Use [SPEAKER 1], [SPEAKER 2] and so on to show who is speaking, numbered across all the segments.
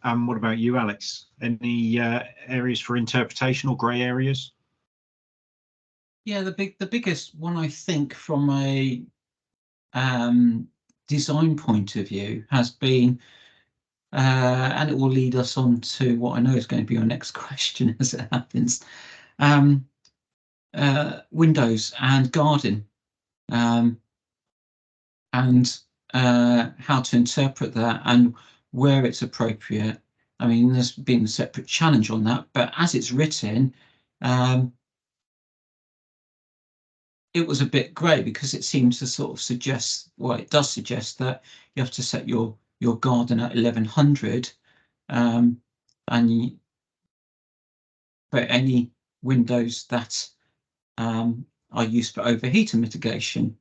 [SPEAKER 1] What about you, Alex? Any areas for interpretation or grey areas?
[SPEAKER 2] Yeah, the biggest one, I think, from a design point of view has been, and it will lead us on to what I know is going to be your next question as it happens, windows and garden, and how to interpret that and where it's appropriate. I mean, there's been a separate challenge on that, but as it's written, it was a bit grey because it seems to sort of suggest, well, it does suggest that you have to set your garden at 1100, but any windows that are used for overheating mitigation.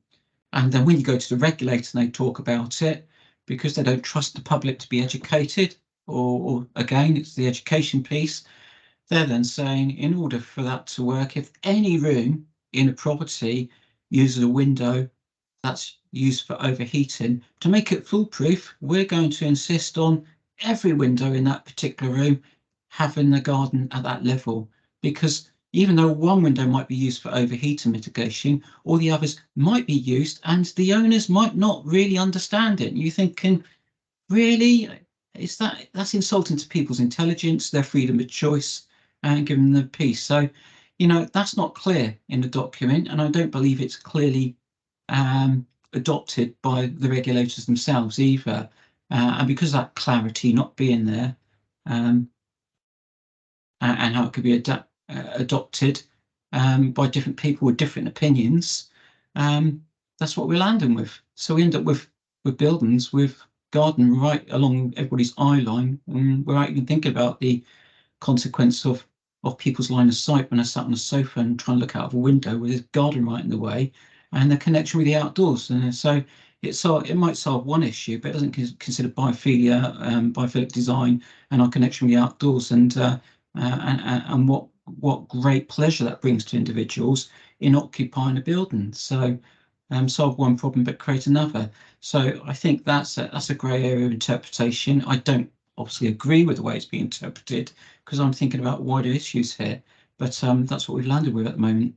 [SPEAKER 2] And then when you go to the regulator and they talk about it, because they don't trust the public to be educated, or again, it's the education piece, they're then saying in order for that to work, if any room in a property uses a window that's used for overheating, to make it foolproof, we're going to insist on every window in that particular room having the garden at that level, because even though one window might be used for overheating mitigation, all the others might be used and the owners might not really understand it. You're thinking, really, that's insulting to people's intelligence, their freedom of choice, and giving them peace. So, that's not clear in the document, and I don't believe it's clearly adopted by the regulators themselves either. And because of that clarity not being there, and how it could be adopted by different people with different opinions, that's what we're landing with. So we end up with buildings with garden right along everybody's eye line, without even thinking about the consequence of people's line of sight when I sat on a sofa and try and look out of a window with this garden right in the way, and the connection with the outdoors. And so it might solve one issue, but it doesn't consider biophilia, biophilic design, and our connection with the outdoors, and what great pleasure that brings to individuals in occupying a building. So solve one problem but create another. So I think that's a grey area of interpretation. I don't obviously agree with the way it's being interpreted because I'm thinking about wider issues here, but that's what we've landed with at the moment.